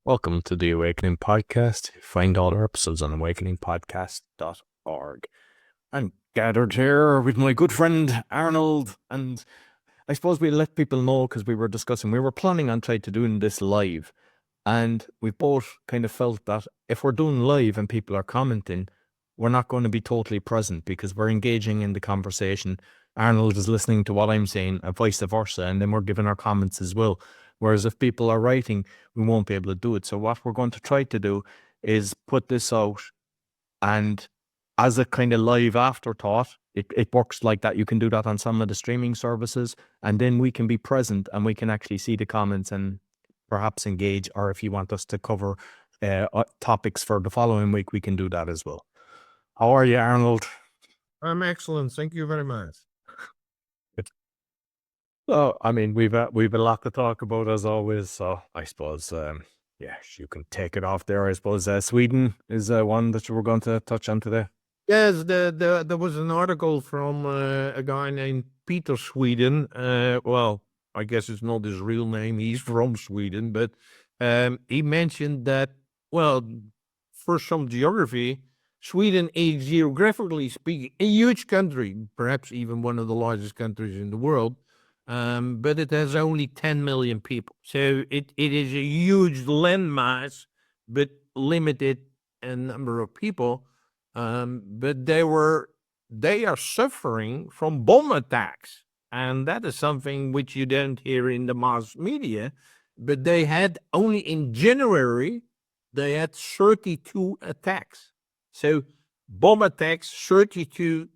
Welcome to the Awakening Podcast. Find all our episodes on awakeningpodcast.org. I'm gathered here with my good friend Arnold, and I suppose we'll let people know because we were planning on trying to doing this live, and we both kind of felt that if we're doing live and people are commenting, we're not going to be totally present because we're engaging in the conversation. Arnold is listening to what I'm saying and vice versa, and then we're giving our comments as well. Whereas if people are writing, we won't be able to do it. So what we're going to try to do is put this out, and as a kind of live afterthought, it works like that. You can do that on some of the streaming services, and then we can be present and we can actually see the comments and perhaps engage, or if you want us to cover topics for the following week, we can do that as well. How are you, Arnold? I'm excellent. Thank you very much. So, I mean, we've a lot to talk about as always. So I suppose, you can take it off there. I suppose Sweden is one that you were going to touch on today. Yes, there was an article from a guy named Peter Sweden. Well, I guess it's not his real name. He's from Sweden, but he mentioned that, well, for some geography, Sweden is, geographically speaking, a huge country, perhaps even one of the largest countries in the world. But it has only 10 million people. So it is a huge landmass, but limited in number of people. But they are suffering from bomb attacks. And that is something which you don't hear in the mass media. But they had only in January, they had 32 attacks. So bomb attacks, 32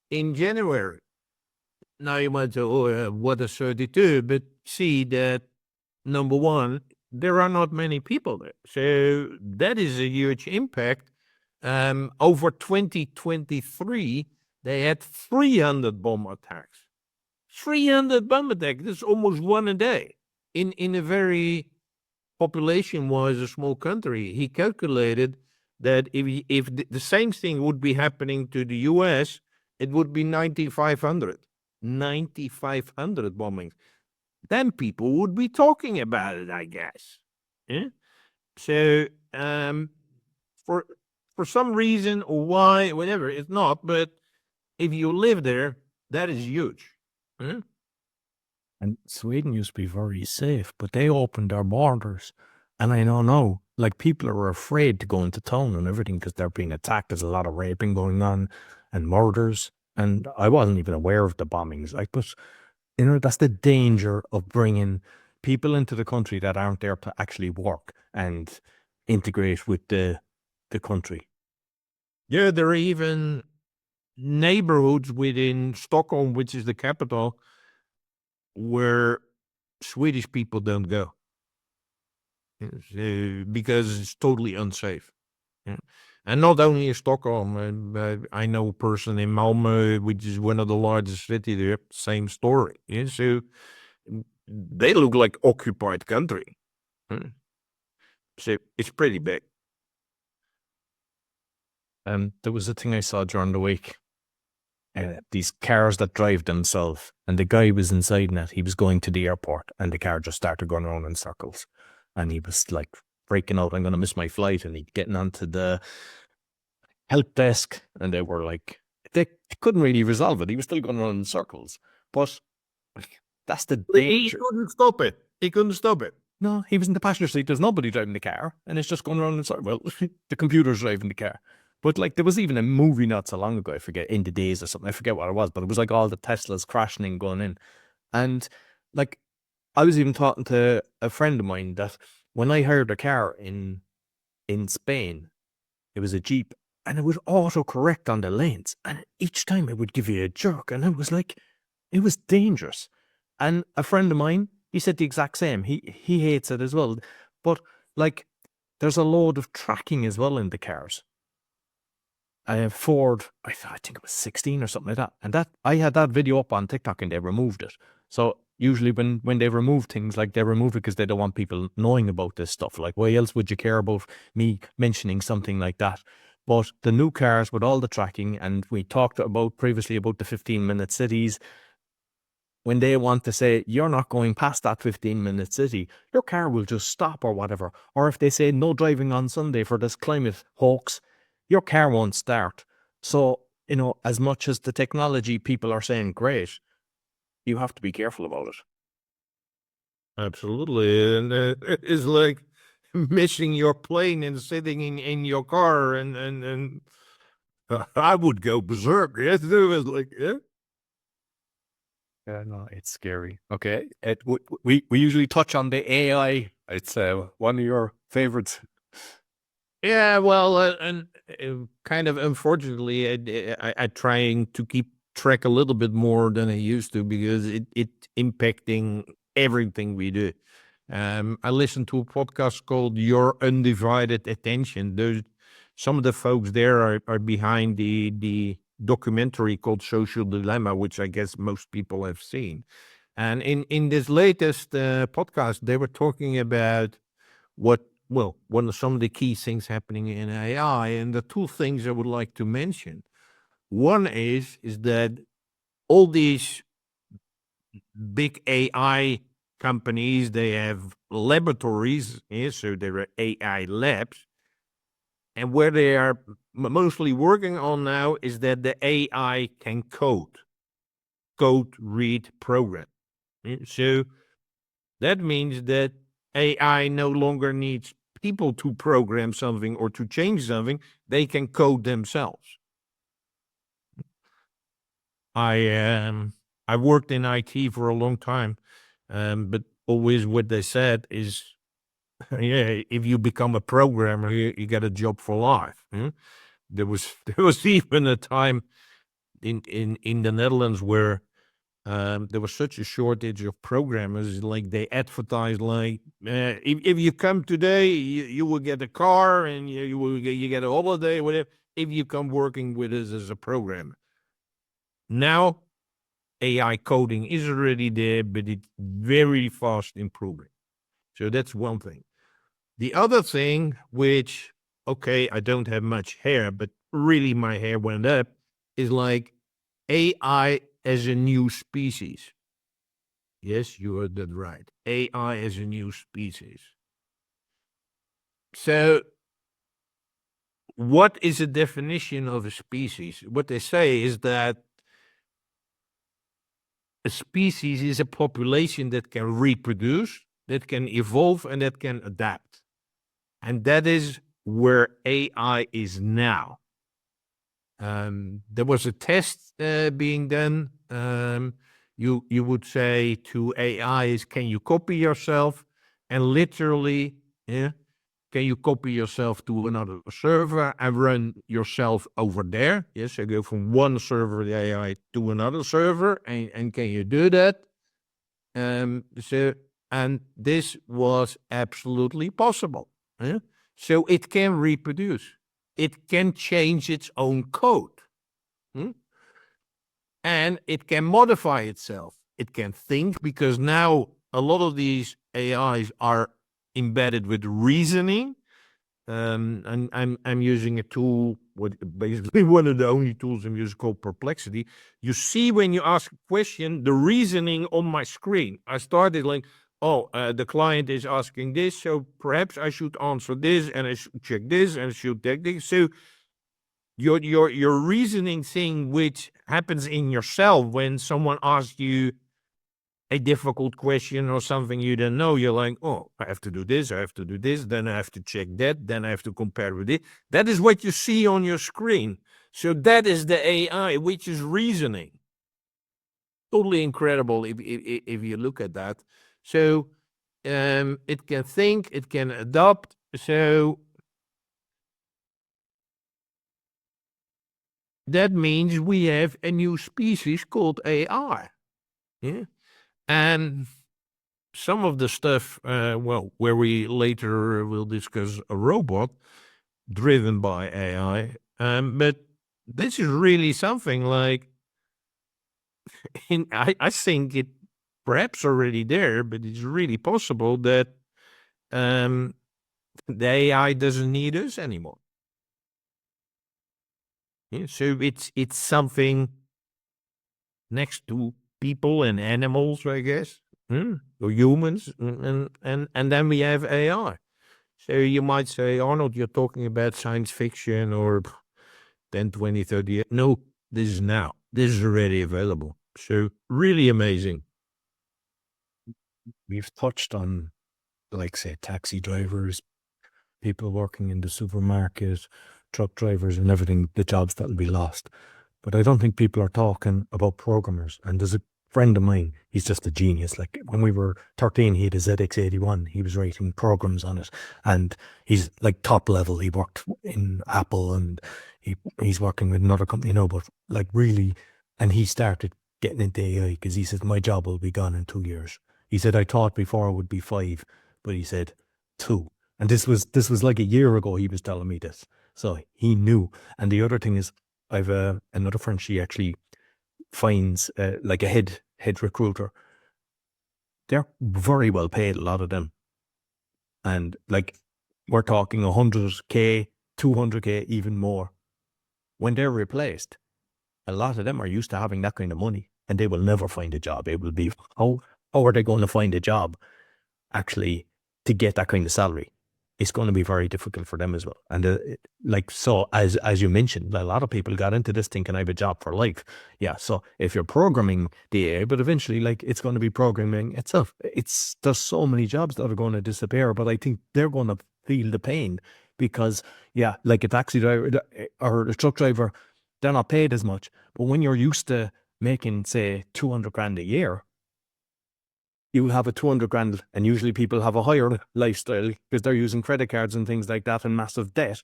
in January. Now you might say, what is 32? But see that, number one, there are not many people there. So that is a huge impact. Over 2023, they had 300 bomb attacks. 300 bomb attacks. That's almost one a day. In a very population-wise a small country. He calculated that if the same thing would be happening to the US, it would be 9,500. 9,500 bombings. Then people would be talking about it, I guess. Yeah? So for some reason or why, whatever, it's not. But if you live there, that is huge. Yeah? And Sweden used to be very safe, but they opened their borders. And I don't know, like people are afraid to go into town and everything because they're being attacked. There's a lot of raping going on and murders. And I wasn't even aware of the bombings. Like, but that's the danger of bringing people into the country that aren't there to actually work and integrate with the country. Yeah, there are even neighborhoods within Stockholm, which is the capital, where Swedish people don't go. Because it's totally unsafe. Yeah. And not only in Stockholm, I know a person in Malmö, which is one of the largest cities there, same story. Yeah? So they look like occupied country. So it's pretty big. There was a thing I saw during the week. These cars that drive themselves, and the guy was inside in it. He was going to the airport, and the car just started going around in circles. And he was like freaking out, I'm going to miss my flight. And he'd getting onto the help desk, and they were like, they couldn't really resolve it. He was still going around in circles. But that's the danger. He couldn't stop it. He couldn't stop it. No, he was in the passenger seat. There's nobody driving the car, and it's just going around in circles. Well, the computer's driving the car. But like there was even a movie not so long ago, I forget, In the Days or something. I forget what it was, but it was like all the Teslas crashing and going in. And like I was even talking to a friend of mine that when I hired a car in Spain, it was a Jeep, and it would auto-correct on the lanes. And each time it would give you a jerk. And I was like, it was dangerous. And a friend of mine, he said the exact same. He hates it as well. But like there's a load of tracking as well in the cars. Ford, I think it was 16 or something like that. And that I had that video up on TikTok and they removed it. So usually when they remove things, like they remove it because they don't want people knowing about this stuff. Like, why else would you care about me mentioning something like that? But the new cars with all the tracking, and we talked about previously about the 15-minute cities, when they want to say, you're not going past that 15-minute city, your car will just stop or whatever. Or if they say no driving on Sunday for this climate hoax, your car won't start. So, as much as the technology people are saying, great, you have to be careful about it. Absolutely. And it's like missing your plane and sitting in your car and I would go berserk. Yes, it was like, yeah. Yeah, no, it's scary. Okay. We usually touch on the AI. It's one of your favorites. Yeah, well, and kind of unfortunately, I trying to keep track a little bit more than I used to because it impacting everything we do. I listened to a podcast called Your Undivided Attention. There's some of the folks there are behind the documentary called Social Dilemma, which I guess most people have seen. And in this latest podcast, they were talking about one of some of the key things happening in AI, and the two things I would like to mention. One is that all these big AI companies, they have laboratories, so there are AI labs, and where they are mostly working on now is that the AI can code, read, program. So that means that AI no longer needs people to program something or to change something. They can code themselves. I worked in IT for a long time, but always what they said is, yeah, if you become a programmer, you get a job for life. There was there was even a time in the Netherlands where there was such a shortage of programmers. Like they advertised, like if you come today, you will get a car and you get a holiday, whatever. If you come working with us as a programmer. Now AI coding is already there, but it's very fast improving. So that's one thing. The other thing, which okay, I don't have much hair, but really my hair went up, is like AI as a new species. Yes, you heard that right. AI as a new species. So, what is a definition of a species? What they say is that a species is a population that can reproduce, that can evolve, and that can adapt. And that is where AI is now. There was a test being done. You would say to AI is, can you copy yourself? And literally, yeah, can you copy yourself to another server and run yourself over there? Yes, I go from one server, the AI, to another server, and can you do that? So, and this was absolutely possible. Yeah? So it can reproduce. It can change its own code. And it can modify itself. It can think because now a lot of these AIs are embedded with reasoning. And I'm using a tool, what basically one of the only tools I'm using called Perplexity. You see when you ask a question, the reasoning on my screen. I started like, the client is asking this, so perhaps I should answer this, and I should check this, and I should check this. So your reasoning thing, which happens in yourself when someone asks you a difficult question or something you don't know, you're like, oh, I have to do this, I have to do this, then I have to check that, then I have to compare with it. That is what you see on your screen. So that is the AI, which is reasoning. Totally incredible if you look at that. So it can think, it can adopt. So that means we have a new species called AI. Yeah. And some of the stuff, where we later will discuss a robot driven by AI, but this is really something like, I think it perhaps already there, but it's really possible that the AI doesn't need us anymore. Yeah, so it's something next to people and animals, I guess, or humans, and then we have AI. So you might say, Arnold, you're talking about science fiction or 10, 20, 30 years. No, this is now. This is already available. So really amazing. We've touched on, like, say, taxi drivers, people working in the supermarket, truck drivers and everything, the jobs that'll be lost. But I don't think people are talking about programmers. And there's a friend of mine, he's just a genius. Like when we were 13, he had a ZX81. He was writing programs on it. And he's like top level. He worked in Apple and he's working with another company now, but like really, and he started getting into AI because he said, my job will be gone in 2 years. He said, I thought before it would be 5, but he said 2. And this was like a year ago he was telling me this. So he knew. And the other thing is, I've another friend, she actually finds like a head recruiter. They're very well paid, a lot of them. And like we're talking 100K, 200K, even more. When they're replaced, a lot of them are used to having that kind of money and they will never find a job. It will be, how are they going to find a job actually to get that kind of salary? It's going to be very difficult for them as well. And like, so as you mentioned, a lot of people got into this thinking I have a job for life. Yeah. So if you're programming the AI, but eventually like it's going to be programming itself. There's so many jobs that are going to disappear, but I think they're going to feel the pain because yeah, like a taxi driver or a truck driver, they're not paid as much. But when you're used to making say 200 grand a year, you have a 200 grand, and usually people have a higher lifestyle because they're using credit cards and things like that and massive debt.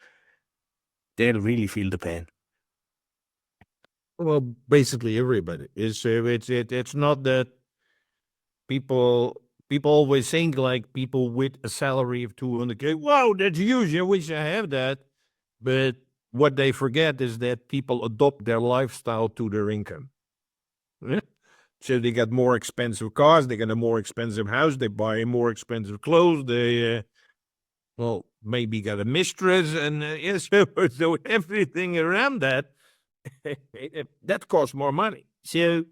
They'll really feel the pain. Well, basically everybody is. It's not that people always think like people with a salary of 200K. Wow, that's huge. I wish I have that. But what they forget is that people adopt their lifestyle to their income. Yeah. So they get more expensive cars, they get a more expensive house, they buy more expensive clothes, they, well, maybe got a mistress, and yes, so everything around that, that costs more money. So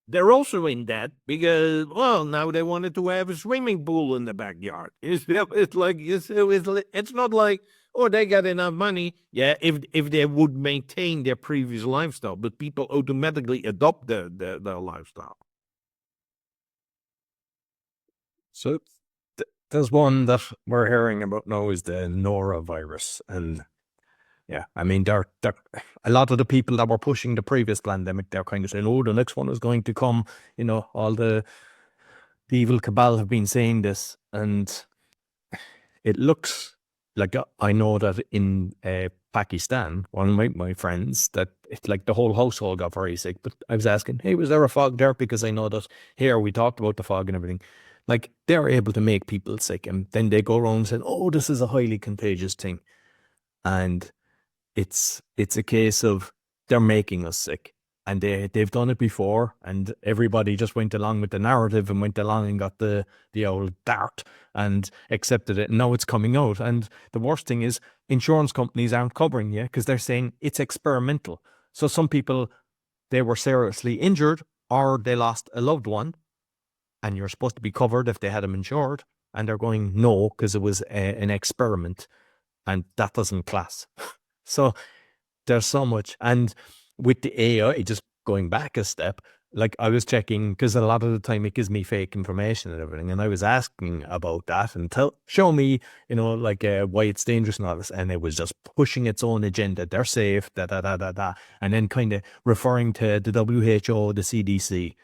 they're also in debt because, well, now they wanted to have a swimming pool in the backyard. It's like, it's not like, oh, they got enough money. Yeah, if they would maintain their previous lifestyle, but people automatically adopt their lifestyle. So there's one that we're hearing about now is the Nora virus. And yeah, I mean, they're a lot of the people that were pushing the previous pandemic, they're kind of saying, oh, the next one is going to come. You know, all the evil cabal have been saying this. And it looks like, I know that in Pakistan, one of my friends, that it's like the whole household got very sick. But I was asking, hey, was there a fog there? Because I know that here we talked about the fog and everything. Like they're able to make people sick, and then they go around saying, oh, this is a highly contagious thing. And it's a case of they're making us sick. And they've done it before, and everybody just went along with the narrative and went along and got the old dart and accepted it. And now it's coming out. And the worst thing is insurance companies aren't covering you because they're saying it's experimental. So some people, they were seriously injured or they lost a loved one, and you're supposed to be covered if they had them insured. And they're going, no, because it was an experiment, and that doesn't class. So there's so much. And with the AI, just going back a step, like I was checking, because a lot of the time it gives me fake information and everything. And I was asking about that and show me, you know, like why it's dangerous and all this. And it was just pushing its own agenda. They're safe, and then kind of referring to the WHO, the CDC.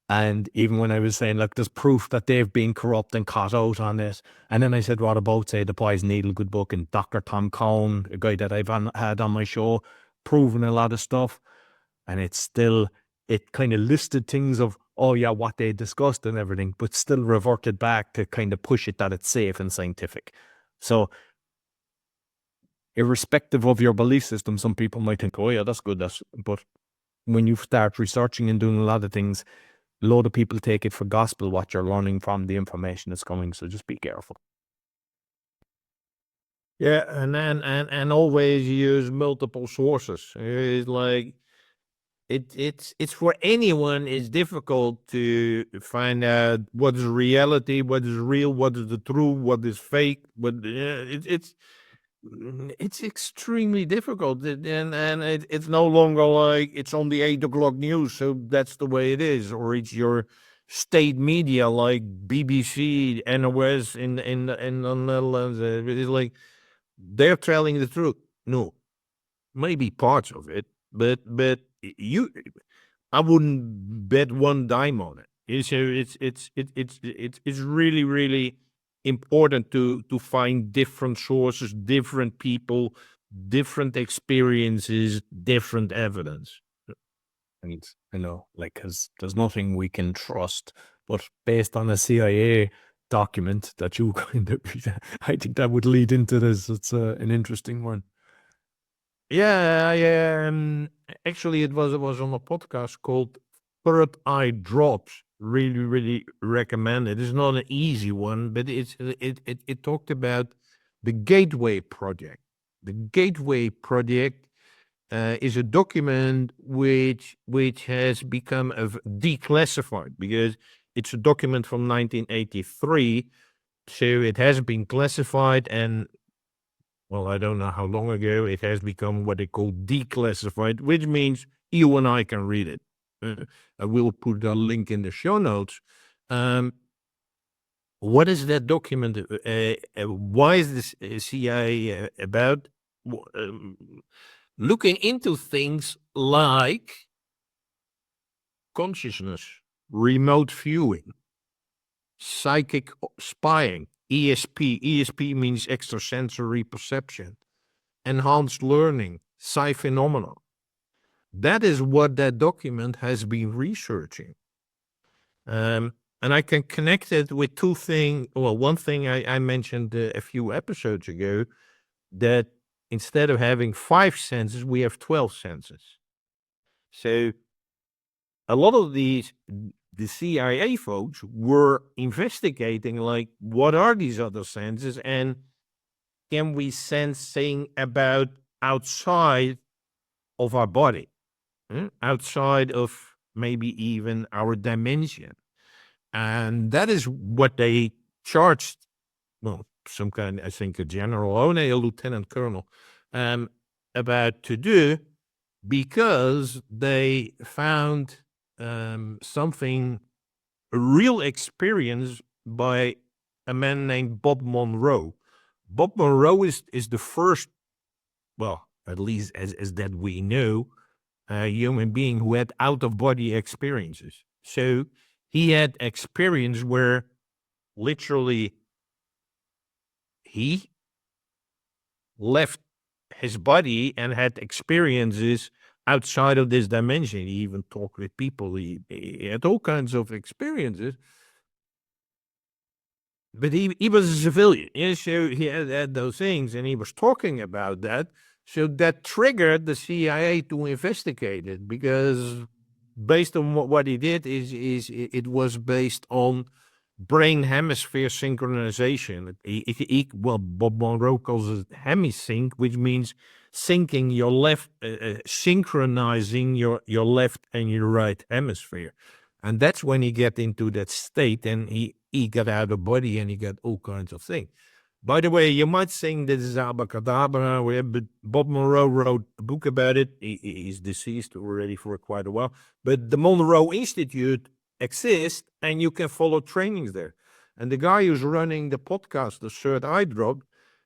And even when I was saying, look, there's proof that they've been corrupt and caught out on it. And then I said, what about, say, The Poison Needle, good book, and Dr. Tom Cohn, a guy that I've had on my show, proving a lot of stuff. And it's still, it kind of listed things of, oh yeah, what they discussed and everything, but still reverted back to kind of push it that it's safe and scientific. So irrespective of your belief system, some people might think, oh yeah, that's good. But when you start researching and doing a lot of things, a lot of people take it for gospel what you're learning from the information that's coming. So just be careful. Yeah, and then and always use multiple sources. It's like it's for anyone. It's difficult to find out what is reality, what is real, what is the truth, what is fake. It's extremely difficult, it's no longer like it's on the 8 o'clock news, so that's the way it is, or it's your state media like BBC, NOS in the Netherlands. It's like they're telling the truth. No, maybe parts of it, but you, I wouldn't bet one dime on it. It's really really important to find different sources, different people, different experiences, different evidence. And I know, like, because there's nothing we can trust, but based on a CIA document that you kind of, I think that would lead into this. It's an interesting one. Yeah, actually it was on a podcast called Third Eye Drops. Really, really recommend it. It's not an easy one, but it talked about the Gateway Project. The Gateway Project is a document which has become declassified because it's a document from 1983, so it has been classified, and well, I don't know how long ago it has become what they call declassified, which means you and I can read it. I will put a link in the show notes. What is that document? Why is this CIA about? Looking into things like consciousness, remote viewing, psychic spying, ESP. ESP means extrasensory perception, enhanced learning, psi phenomena. That is what that document has been researching. And I can connect it with two things. Well, one thing I mentioned a few episodes ago, that instead of having 5 senses, we have 12 senses. So a lot of the CIA folks were investigating, like, what are these other senses, and can we sense things about outside of our body, outside of maybe even our dimension. And that is what they charged, well, some kind, I think a general, only a lieutenant colonel, about to do, because they found something, a real experience by a man named Bob Monroe. Bob Monroe is the first, well, at least as that we know, a human being who had out of body experiences. So he had experience where literally he left his body and had experiences outside of this dimension. He even talked with people. He had all kinds of experiences. But he was a civilian, yeah, so he had those things, and he was talking about that. So that triggered the CIA to investigate it, because based on what he did it was based on brain hemisphere synchronization. Well, Bob Monroe calls it hemisync, which means syncing your left, synchronizing your left and your right hemisphere. And that's when he get into that state, and he got out of body, and he got all kinds of things. By the way, you might think this is abracadabra, but Bob Monroe wrote a book about it. He's deceased already for quite a while. But the Monroe Institute exists, and you can follow trainings there. And the guy who's running the podcast, The Third Eye Drop,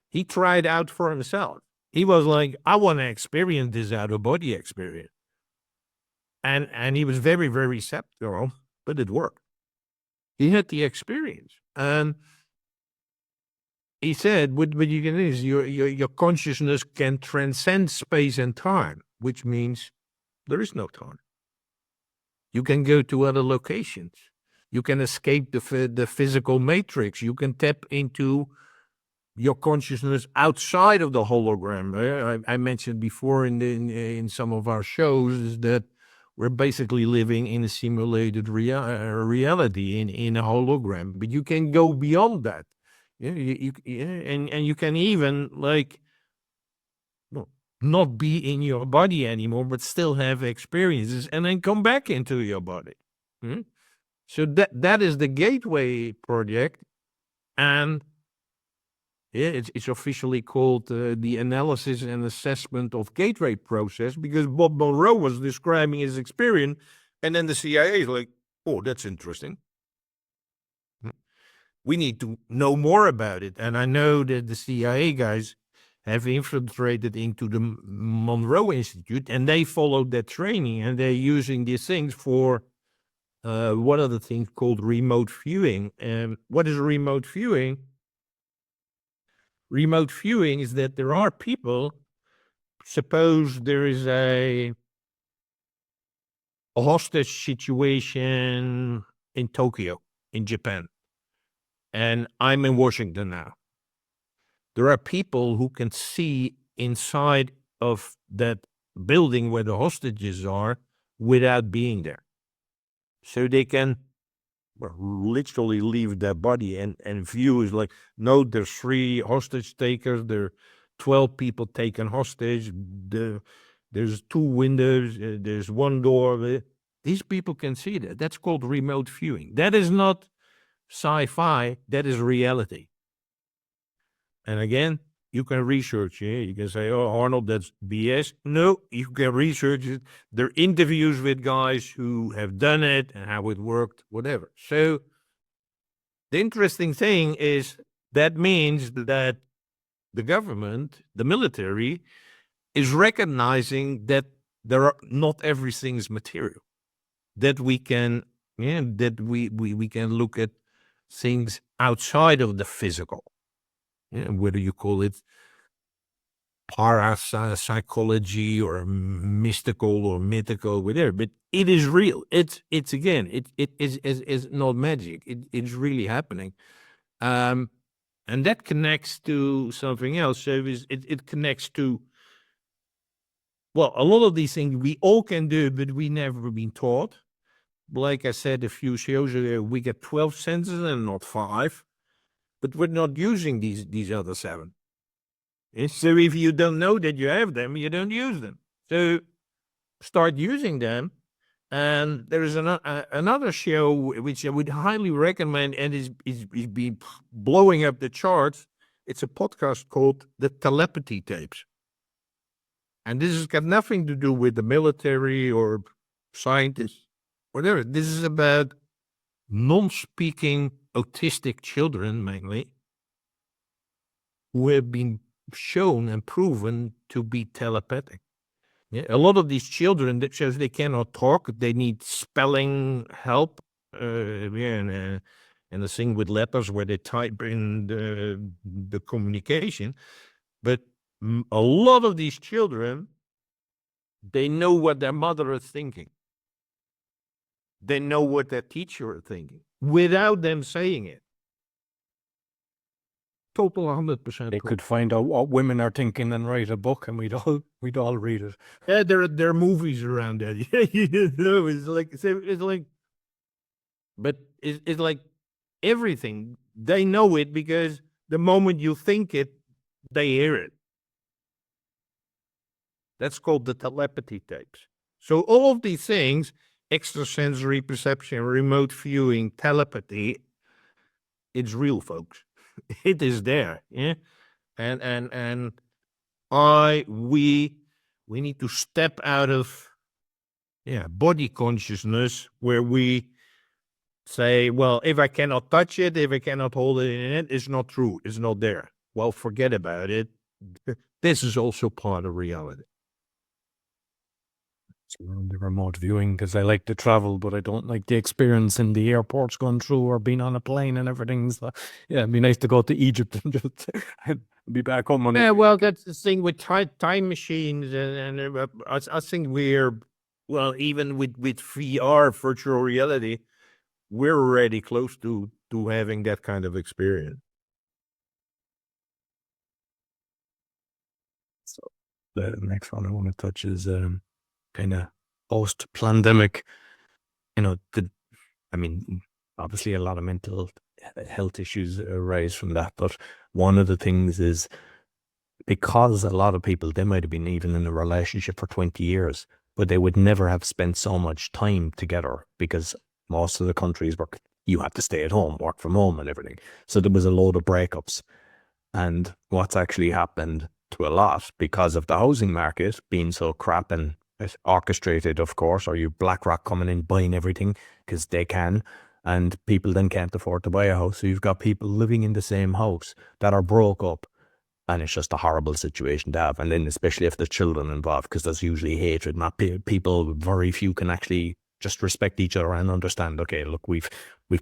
he tried out for himself. He was like, I want to experience this out-of-body experience. And he was very, very skeptical, but it worked. He had the experience. And he said, what you can do is your consciousness can transcend space and time, which means there is no time. You can go to other locations. You can escape the physical matrix. You can tap into your consciousness outside of the hologram. I mentioned before in some of our shows that we're basically living in a simulated reality in a hologram, but you can go beyond that. Yeah, and you can even, like, not be in your body anymore, but still have experiences and then come back into your body. So that is the Gateway project. And yeah, it's officially called the Analysis and Assessment of Gateway Process, because Bob Monroe was describing his experience, and then the CIA is like, oh, that's interesting. We need to know more about it. And I know that the CIA guys have infiltrated into the Monroe Institute, and they followed that training, and they're using these things for one of the things called remote viewing. And what is remote viewing? Remote viewing is that there are people, suppose there is a hostage situation in Tokyo, in Japan, and I'm in Washington now. There are people who can see inside of that building where the hostages are without being there. So they can literally leave their body and view is like, no, there's 3 hostage takers, there are 12 people taken hostage, there's 2 windows, there's 1 door. These people can see that. That's called remote viewing. That is not sci-fi, that is reality. And again, you can research it. You can say, oh, Arnold, that's BS. No, you can research it. There are interviews with guys who have done it and how it worked, whatever. So the interesting thing is that means that the government, the military, is recognizing that not everything is material. That we can, that we can look at things outside of the physical. Whether you call it parapsychology or mystical or mythical, whatever, but it is real. It's again, it is not magic. It's really happening, and that connects to something else. So it connects to, well, a lot of these things we all can do, but we never been taught. Like I said a few shows ago, we get 12 senses and not 5. But we're not using these other 7. And so if you don't know that you have them, you don't use them. So start using them. And there is another show which I would highly recommend, and is been blowing up the charts. It's a podcast called The Telepathy Tapes. And this has got nothing to do with the military or scientists, whatever. This is about non-speaking autistic children, mainly, who have been shown and proven to be telepathic. Yeah, a lot of these children, that shows they cannot talk, they need spelling help, and the thing with letters where they type in the communication. But a lot of these children, they know what their mother is thinking. They know what their teacher is thinking without them saying it. Total 100%. They could find out what women are thinking and write a book, and we'd all read it. Yeah, there are movies around that. It's like, but it's like everything. They know it because the moment you think it, they hear it. That's called the telepathy tapes. So all of these things, extrasensory perception, remote viewing, telepathy, it's real, folks. It is there. Yeah. And we need to step out of body consciousness, where we say, well, if I cannot touch it, if I cannot hold it in it, it's not true. It's not there. Well, forget about it. This is also part of reality. The remote viewing, because I like to travel, but I don't like the experience in the airports going through or being on a plane and everything. So, yeah, it'd be nice to go to Egypt and just be back home. Well, that's the thing with time machines, and I think we're, well, even with VR, virtual reality, we're already close to having that kind of experience. So the next one I want to touch is kind of post-Plandemic. Obviously a lot of mental health issues arise from that, but one of the things is because a lot of people, they might have been even in a relationship for 20 years, but they would never have spent so much time together because most of the countries were, you had to stay at home, work from home and everything. So there was a load of breakups. And what's actually happened to a lot because of the housing market being so crap and it's orchestrated, of course, or you BlackRock coming in buying everything because they can, and people then can't afford to buy a house. So you've got people living in the same house that are broke up, and it's just a horrible situation to have. And then especially if there's children involved, because there's usually hatred. Not people, very few can actually just respect each other and understand, okay, look, we've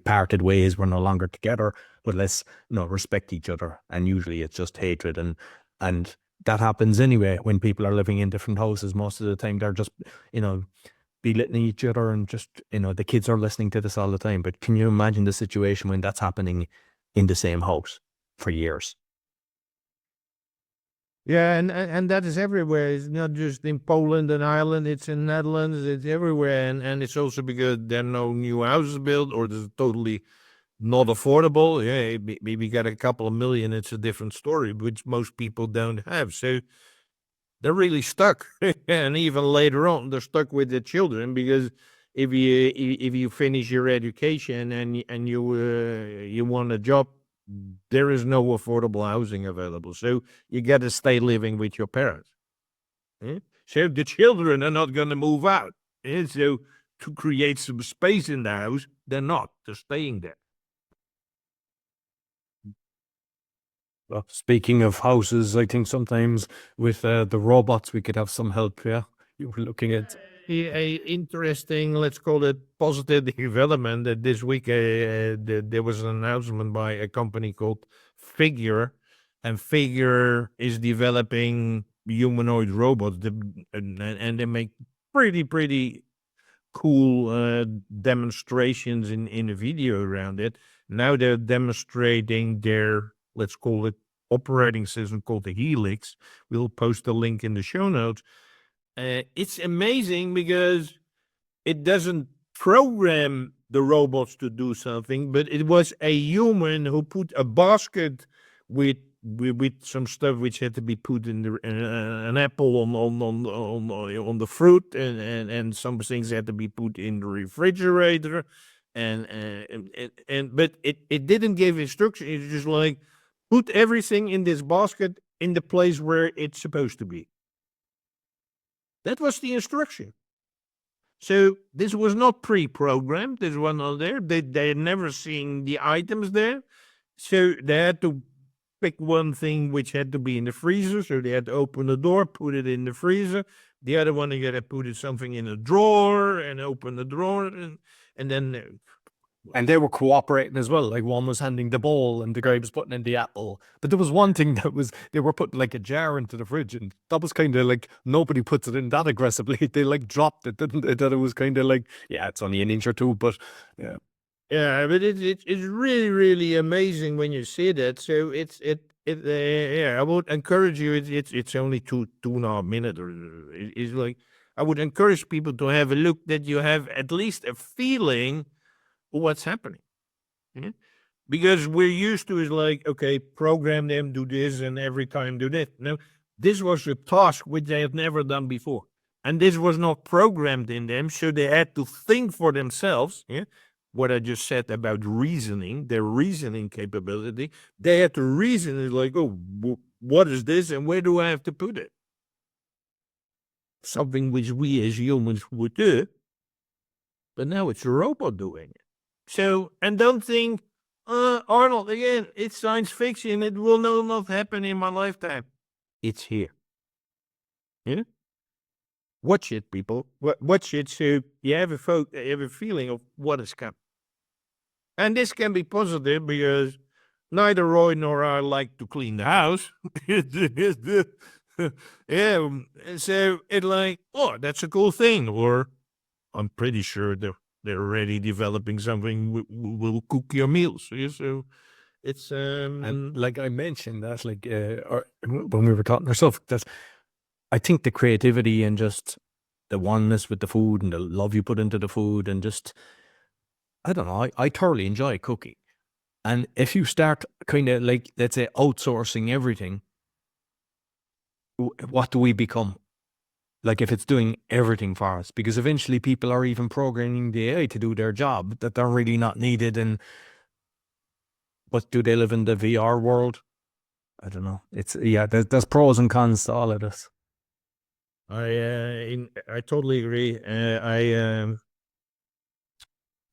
parted ways, we're no longer together, but let's respect each other. And usually it's just hatred, and that happens anyway when people are living in different houses. Most of the time they're just belittling each other, and just the kids are listening to this all the time. But can you imagine the situation when that's happening in the same house for years? Yeah, and that is everywhere. It's not just in Poland and Ireland. It's in Netherlands. It's everywhere, and it's also because there are no new houses built, or there's totally not affordable. Yeah, maybe get a couple of million. It's a different story, which most people don't have. So they're really stuck, and even later on, they're stuck with the children because if you finish your education and you want a job, there is no affordable housing available. So you got to stay living with your parents. So the children are not going to move out. So to create some space in the house, they're not. They're staying there. Well, speaking of houses, I think sometimes with the robots we could have some help. Yeah, you were looking at. A interesting, let's call it positive development that this week there was an announcement by a company called Figure, and Figure is developing humanoid robots, and they make pretty cool demonstrations in a video around it. Now they're demonstrating their, let's call it, operating system called the Helix. We'll post a link in the show notes. It's amazing because it doesn't program the robots to do something, but it was a human who put a basket with some stuff which had to be put in the an apple on the fruit, and some things had to be put in the refrigerator, and but it didn't give instruction. It's just like put everything in this basket in the place where it's supposed to be. That was the instruction. So this was not pre-programmed. This was not there. They had never seen the items there. So they had to pick one thing which had to be in the freezer. So they had to open the door, put it in the freezer. The other one, they had to put something in a drawer and open the drawer. And then And they were cooperating as well. Like one was handing the bowl and the guy was putting in the apple. But there was one thing that was, they were putting like a jar into the fridge, and that was kind of like, nobody puts it in that aggressively. They like dropped it, didn't they? That it was kind of like, yeah, it's only an inch or two, but yeah. Yeah, but it's really amazing when you see that. So yeah, I would encourage you. It's only two and a half minutes, or it's like I would encourage people to have a look, that you have at least a feeling what's happening. Yeah? Because we're used to is like, okay, program them, do this, and every time do that. No, this was a task which they have never done before. And this was not programmed in them, so they had to think for themselves. Yeah? What I just said about reasoning, their reasoning capability, they had to reason. Is like, oh, what is this, and where do I have to put it? Something which we as humans would do, but now it's a robot doing it. So, and don't think, Arnold, again, it's science fiction. It will not happen in my lifetime. It's here. Yeah? Watch it, people. Watch it so you have a feeling of what is coming. And this can be positive because neither Roy nor I like to clean the house. Yeah, so it's like, oh, that's a cool thing. Or I'm pretty sure they're already developing something will cook your meals. Yeah, so it's And like I mentioned that, like when we were talking ourselves, that I think the creativity and just the oneness with the food and the love you put into the food, and just, I don't know, I thoroughly enjoy cooking. And if you start kind of like, let's say, outsourcing everything, what do we become? Like if it's doing everything for us, because eventually people are even programming the AI to do their job that they're really not needed. But do they live in the VR world? I don't know. There's pros and cons to all of this. I totally agree.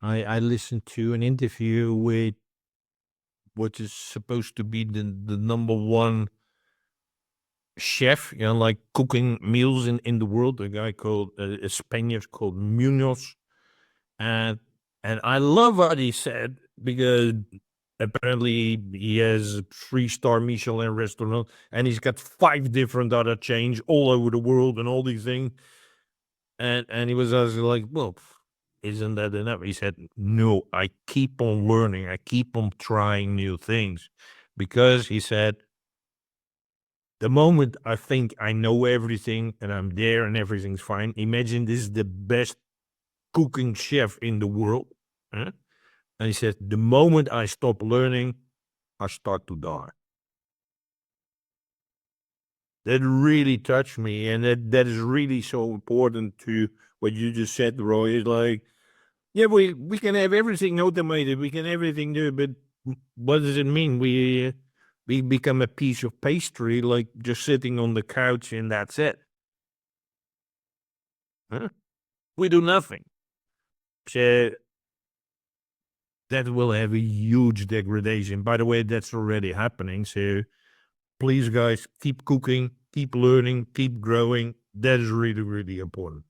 I listened to an interview with what is supposed to be the number one chef, like cooking meals in the world. A guy called a Spaniard called Munoz, and I love what he said because apparently he has a 3-star Michelin restaurant, and he's got 5 different other chains all over the world and all these things. And he was like, well, isn't that enough? He said, no, I keep on learning. I keep on trying new things because he said, the moment I think I know everything and I'm there and everything's fine, imagine this is the best cooking chef in the world. Huh? And he said, the moment I stop learning, I start to die. That really touched me. And that is really so important to what you just said, Roy. Is like, yeah, we can have everything automated. We can everything do, but what does it mean? We become a piece of pastry, like just sitting on the couch and that's it. Huh? We do nothing. So that will have a huge degradation. By the way, that's already happening. So please, guys, keep cooking, keep learning, keep growing. That is really, really important.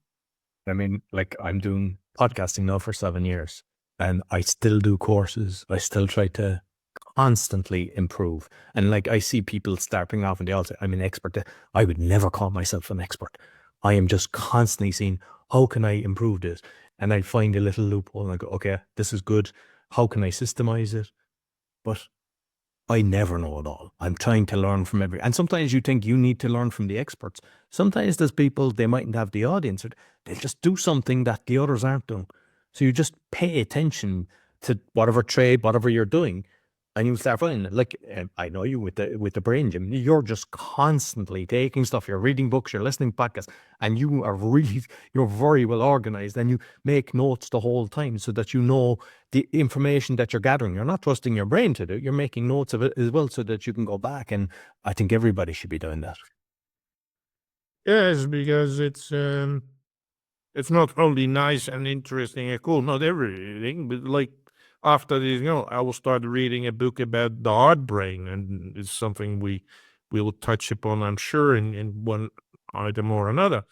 I mean, like I'm doing podcasting now for 7 years and I still do courses. I still try to constantly improve. And like I see people starting off and they all say, I'm an expert. I would never call myself an expert. I am just constantly seeing, how can I improve this? And I find a little loophole and I go, okay, this is good. How can I systemize it? But I never know it all. I'm trying to learn from and sometimes you think you need to learn from the experts. Sometimes there's people, they mightn't have the audience, or they'll just do something that the others aren't doing. So you just pay attention to whatever trade, whatever you're doing, and you start finding, like, I know you with the brain gym, you're just constantly taking stuff. You're reading books, you're listening to podcasts, and you're very well organized, and you make notes the whole time so that you know the information that you're gathering. You're not trusting your brain to do. You're making notes of it as well so that you can go back. And I think everybody should be doing that. Yes, because it's not only nice and interesting and cool, not everything, but like after this, I will start reading a book about the hard brain, and it's something we will touch upon, I'm sure, in one item or another.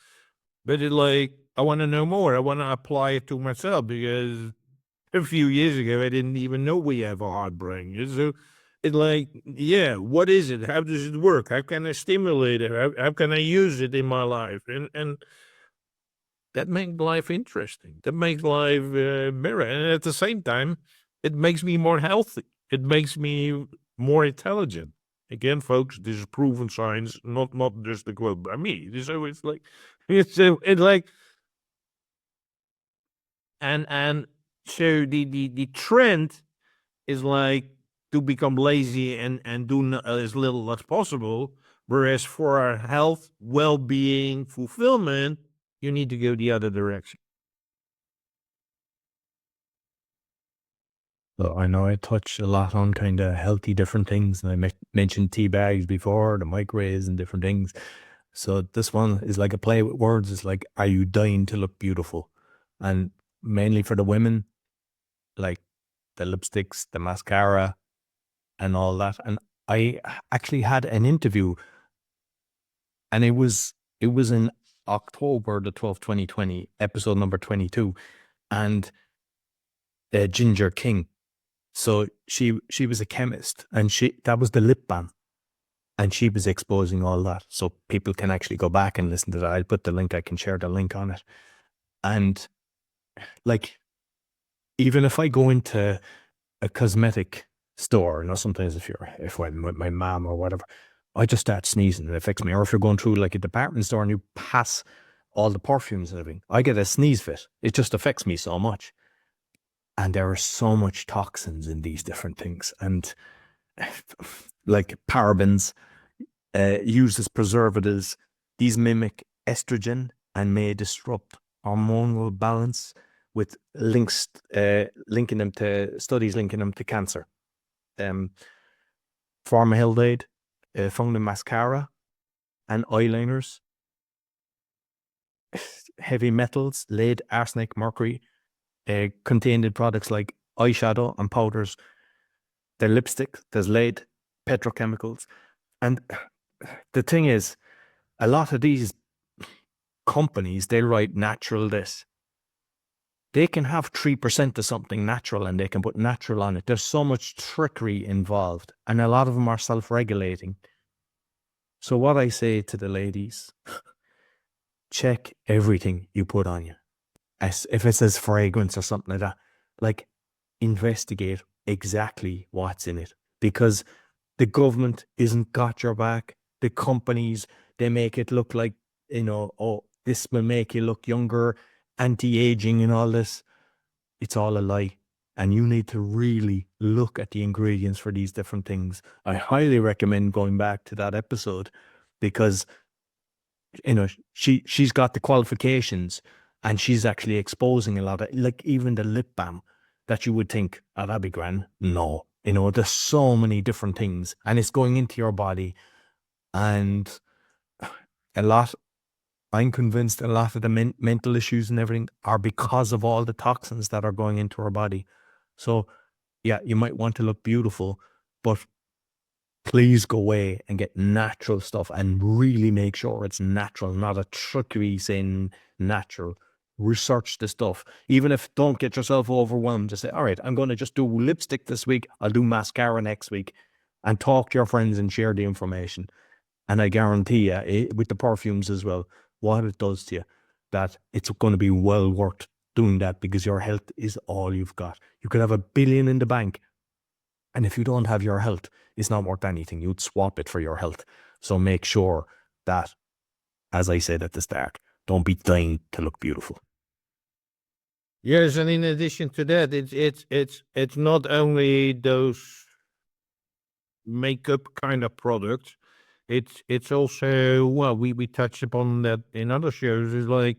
But I want to know more. I want to apply it to myself because a few years ago, I didn't even know we have a hard brain. So it's like, yeah, what is it? How does it work? How can I stimulate it? How can I use it in my life? And that makes life interesting. That makes life mirror. And at the same time, it makes me more healthy. It makes me more intelligent. Again, folks, this is proven science, not just a quote by me. So it's like, it's like, and so the trend is like to become lazy and do as little as possible. Whereas for our health, well-being, fulfillment, you need to go the other direction. So I know I touch a lot on kind of healthy different things. And I mentioned tea bags before, the microwaves and different things. So this one is like a play with words. It's like, are you dying to look beautiful? And mainly for the women, like the lipsticks, the mascara, and all that. And I actually had an interview, and it was in October the 12th, 2020, episode number 22, and Ginger King. So she was a chemist, and that was the lip balm, and she was exposing all that. So people can actually go back and listen to that. I'll put the link. I can share the link on it. And like, even if I go into a cosmetic store, sometimes if I'm with my mom or whatever, I just start sneezing. It affects me. Or if you're going through like a department store and you pass all the perfumes and everything, I get a sneeze fit. It just affects me so much. And there are so much toxins in these different things. And like parabens, used as preservatives. These mimic estrogen and may disrupt hormonal balance, with linking them to cancer. Formaldehyde found in mascara and eyeliners. Heavy metals, lead, arsenic, mercury, contained in products like eyeshadow and powders. Their lipstick, there's lead, petrochemicals. And the thing is, a lot of these companies, they write natural this. They can have 3% of something natural and they can put natural on it. There's so much trickery involved, and a lot of them are self-regulating. So what I say to the ladies, check everything you put on you. As if it says fragrance or something like that, like, investigate exactly what's in it, because the government isn't got your back. The companies, they make it look like, oh, this will make you look younger, anti-aging and all this. It's all a lie. And you need to really look at the ingredients for these different things. I highly recommend going back to that episode, because she's got the qualifications, and she's actually exposing a lot of, like, even the lip balm that you would think, oh, that'd be grand. No, there's so many different things, and it's going into your body. And I'm convinced a lot of the mental issues and everything are because of all the toxins that are going into our body. So yeah, you might want to look beautiful, but please go away and get natural stuff and really make sure it's natural, not a trickery saying natural. Research the stuff. Even if, don't get yourself overwhelmed. Just say, all right, I'm going to just do lipstick this week. I'll do mascara next week, and talk to your friends and share the information. And I guarantee you, with the perfumes as well, what it does to you, that it's going to be well worth doing that, because your health is all you've got. You could have $1 billion in the bank, and if you don't have your health, it's not worth anything. You'd swap it for your health. So make sure that, as I said at the start, don't be dying to look beautiful. Yes, and in addition to that, it's not only those makeup kind of products. It's also, well, we touched upon that in other shows. Is like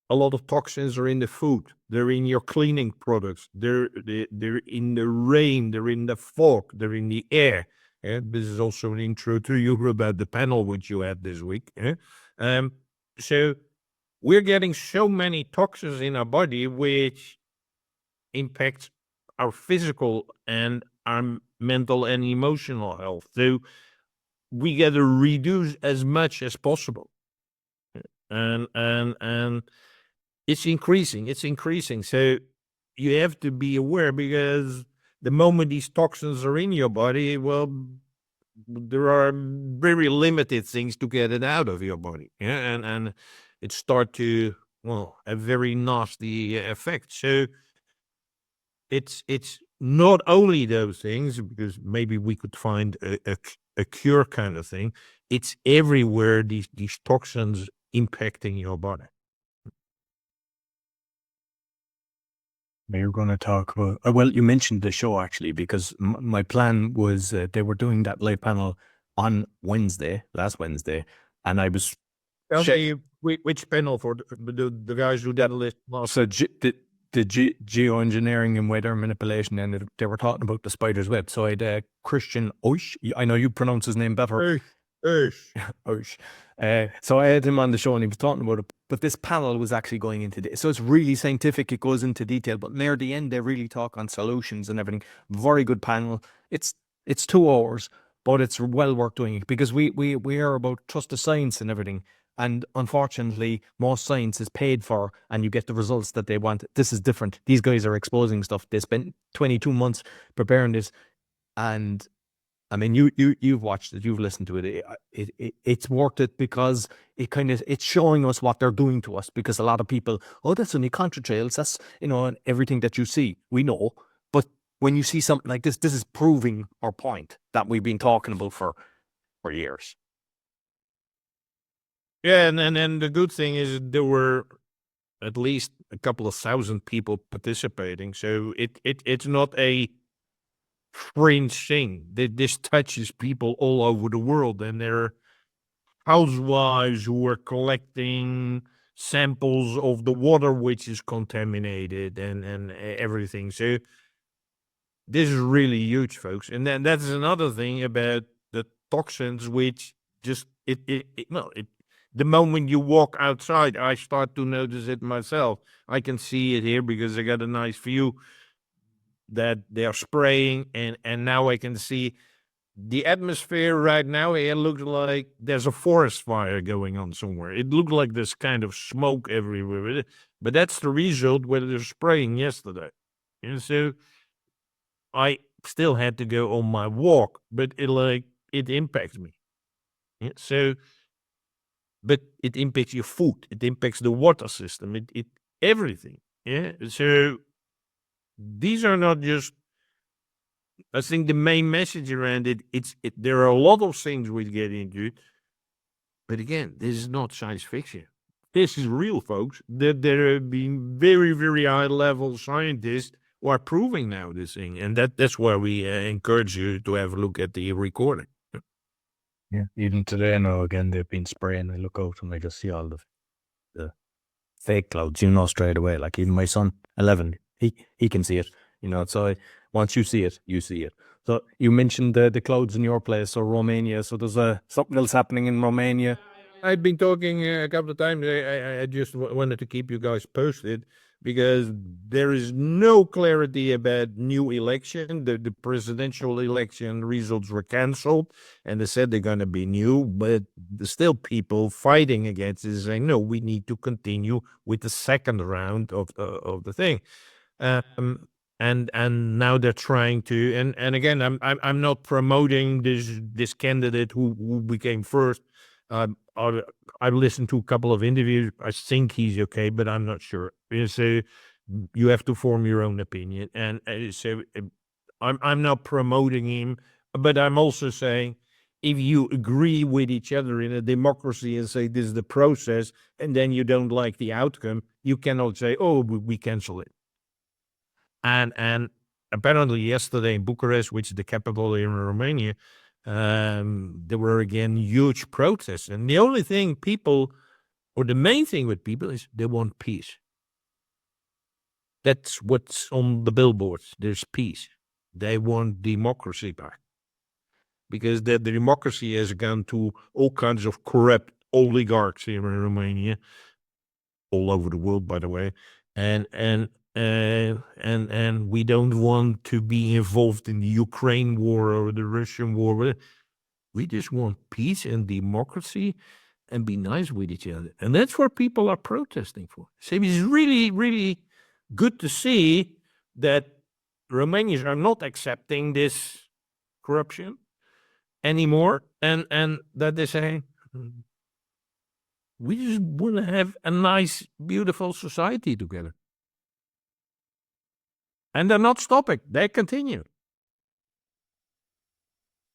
a lot of toxins are in the food. They're in your cleaning products. They're in the rain. They're in the fog. They're in the air. Yeah, this is also an intro to you about the panel which you had this week. Yeah? So we're getting so many toxins in our body which impact our physical and our mental and emotional health. So we got to reduce as much as possible. And it's increasing. So you have to be aware, because the moment these toxins are in your body, well, there are very limited things to get it out of your body. Yeah. And it start to, well, a very nasty effect. So it's not only those things, because maybe we could find a cure kind of thing. It's everywhere, these toxins impacting your body. We're going to talk about, well, you mentioned the show actually, because my plan was they were doing that live panel on last Wednesday, and I was Which panel for the guys who did the list last? So the Geo Engineering and Weather manipulation, and they were talking about the spider's web. So I had Christian Oish. I know you pronounce his name better. Oish. So I had him on the show, and he was talking about it. But this panel was actually going into so it's really scientific. It goes into detail, but near the end, they really talk on solutions and everything. Very good panel. It's 2 hours, but it's well worth doing it, because we are about trust the science and everything. And unfortunately, most science is paid for, and you get the results that they want. This is different. These guys are exposing stuff. They spent 22 months preparing this, and I mean, you've watched it, you've listened to it. It's worth it, because it's showing us what they're doing to us. Because a lot of people, oh, that's only contrails. That's and everything that you see, we know. But when you see something like this is proving our point that we've been talking about for years. Yeah, and then the good thing is there were at least a couple of thousand people participating. So it's not a fringe thing. This touches people all over the world, and there are housewives who are collecting samples of the water which is contaminated and everything. So this is really huge, folks. And then that's another thing about the toxins, which just the moment you walk outside, I start to notice it myself. I can see it here because I got a nice view that they're spraying, and now I can see the atmosphere right now. It looks like there's a forest fire going on somewhere. It looked like there's kind of smoke everywhere, but that's the result where they're spraying yesterday. And so I still had to go on my walk, but it impacts me. Yeah, so, but it impacts your food. It impacts the water system. It everything. Yeah. So these are not just. I think the main message around it. There are a lot of things we get into, but again, this is not science fiction. This is real, folks. There have been very, very high level scientists who are proving now this thing, and that's why we encourage you to have a look at the recording. Yeah, even today, I know again they've been spraying. I look out and I just see all the fake clouds. You know straight away. Like even my son, 11, he can see it. You know, so once you see it, you see it. So you mentioned the clouds in your place, or Romania. So there's something else happening in Romania. I've been talking a couple of times. I just wanted to keep you guys posted because there is no clarity about new election. The presidential election results were canceled, and they said they're going to be new, but there's still people fighting against it, saying, no, we need to continue with the second round of the thing. And now they're trying to, and again, I'm not promoting this candidate who became first. I've listened to a couple of interviews. I think he's okay, but I'm not sure. So you have to form your own opinion. And so I'm not promoting him, but I'm also saying if you agree with each other in a democracy and say this is the process, and then you don't like the outcome, you cannot say, oh, we cancel it. And apparently yesterday in Bucharest, which is the capital in Romania, there were again huge protests. And the only thing the main thing with people is they want peace. That's what's on the billboards. There's peace. They want democracy back. Because the democracy has gone to all kinds of corrupt oligarchs here in Romania, all over the world, by the way. And we don't want to be involved in the Ukraine war or the Russian war. We just want peace and democracy and be nice with each other. And that's what people are protesting for. So it's really, really good to see that Romanians are not accepting this corruption anymore, and that they say, we just want to have a nice, beautiful society together. And they're not stopping. They continue.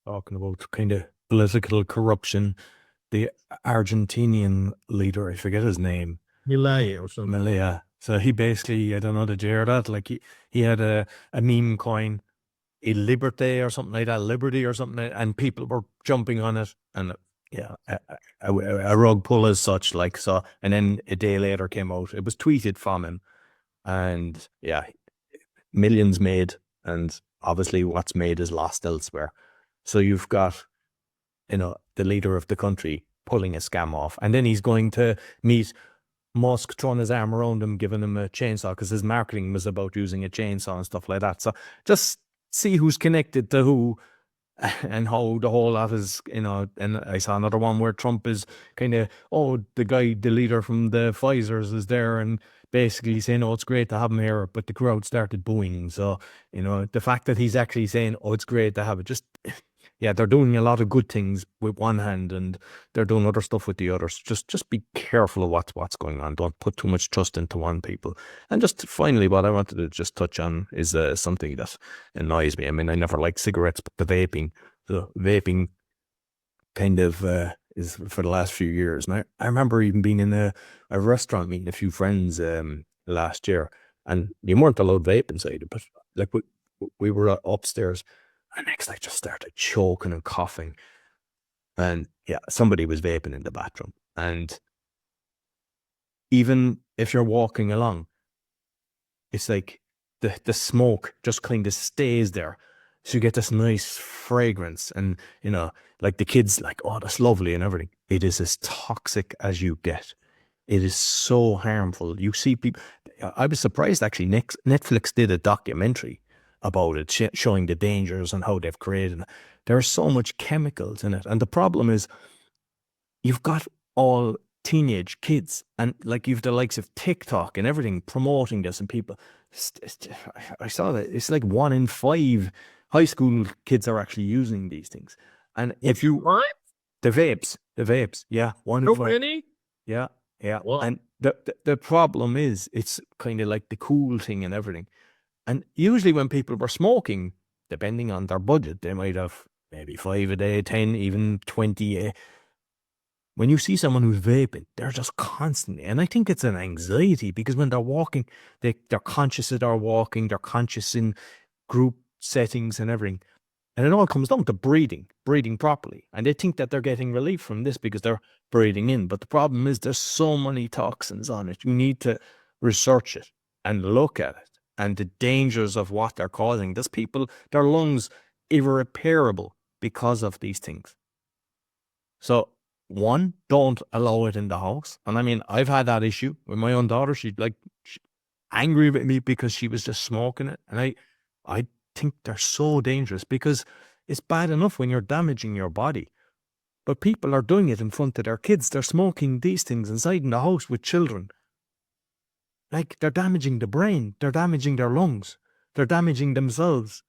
Talking about kind of political corruption, the Argentinian leader, I forget his name. Milei or something. Milei. So he basically, I don't know, did you hear that? Like he had a meme coin, a Liberty or something like that, Liberty or something, and people were jumping on it. And yeah, a rug pull as such, like so. And then a day later came out, it was tweeted from him. And yeah, millions made, and obviously what's made is lost elsewhere. So you've got, the leader of the country pulling a scam off, and then he's going to meet Musk, throwing his arm around him, giving him a chainsaw because his marketing was about using a chainsaw and stuff like that. So just see who's connected to who and how the whole lot is, and I saw another one where Trump is kind of, the leader from the Pfizer's is there and basically saying, it's great to have him here, but the crowd started booing. So, the fact that he's actually saying, it's great to have it, just, yeah, they're doing a lot of good things with one hand and they're doing other stuff with the others. Just be careful of what's going on. Don't put too much trust into one people. And just finally, what I wanted to just touch on is something that annoys me. I mean, I never liked cigarettes, but the vaping kind of is for the last few years. And I remember even being in a restaurant meeting a few friends last year, and you weren't allowed vape inside it, but like we were upstairs. And next I just started choking and coughing. And yeah, somebody was vaping in the bathroom. And even if you're walking along, it's like the smoke just kind of stays there. So you get this nice fragrance. And, you know, like the kids like, oh, that's lovely and everything. It is as toxic as you get. It is so harmful. You see people, I was surprised actually, Netflix did a documentary about it, showing the dangers and how they've created it. There are so much chemicals in it. And the problem is, you've got all teenage kids, and like you've the likes of TikTok and everything promoting this, and people, I saw that it's like 1 in 5 high school kids are actually using these things. And if you, What? the vapes, yeah, 1 in So 5. many? Yeah, yeah. Well, And the problem is, it's kind of like the cool thing and everything. And usually when people were smoking, depending on their budget, they might have maybe 5 a day, 10, even 20. When you see someone who's vaping, they're just constantly, and I think it's an anxiety, because when they're walking, they're conscious that they're walking, they're conscious in group settings and everything. And it all comes down to breathing properly. And they think that they're getting relief from this because they're breathing in. But the problem is, there's so many toxins on it. You need to research it and look at it and the dangers of what they're causing. There's people, their lungs irreparable because of these things. So, one, don't allow it in the house. And I mean, I've had that issue with my own daughter. She's angry with me because she was just smoking it. And I think they're so dangerous, because it's bad enough when you're damaging your body, but people are doing it in front of their kids. They're smoking these things inside in the house with children. Like, they're damaging the brain, they're damaging their lungs, they're damaging themselves.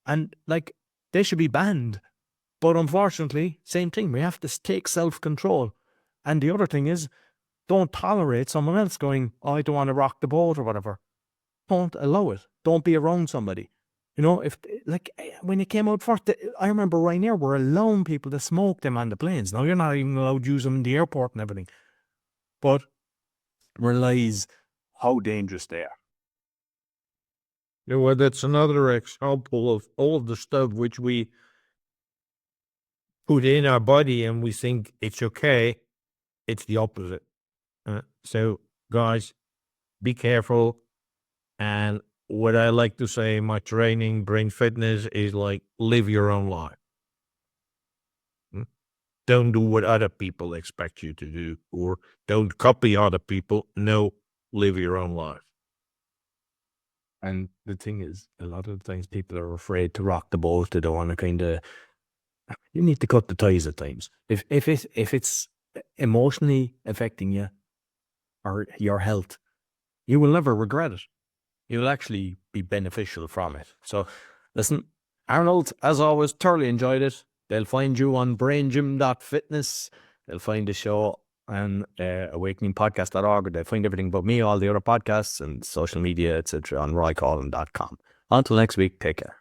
And like, they should be banned. But unfortunately, same thing, we have to take self-control. And the other thing is, don't tolerate someone else going, oh, I don't want to rock the boat or whatever. Don't allow it. Don't be around somebody. You know, if, like, when it came out first, I remember Ryanair were allowing people to smoke them on the planes. Now, you're not even allowed to use them in the airport and everything. But realize how dangerous they are. you know what? That's another example of all of the stuff which we put in our body and we think it's okay. It's the opposite. So, guys, be careful. And what I like to say in my training, brain fitness, is like, live your own life. Don't do what other people expect you to do, or don't copy other people. No, live your own life. And the thing is, a lot of the times people are afraid to rock the boat. They don't want to kind of, you need to cut the ties at times. If it's emotionally affecting you or your health, you will never regret it. You'll actually be beneficial from it. So listen, Arnold, as always, thoroughly enjoyed it. They'll find you on braingym.fitness. They'll find the show on awakeningpodcast.org. They'll find everything about me, all the other podcasts and social media, etc. on roycollin.com. Until next week, take care.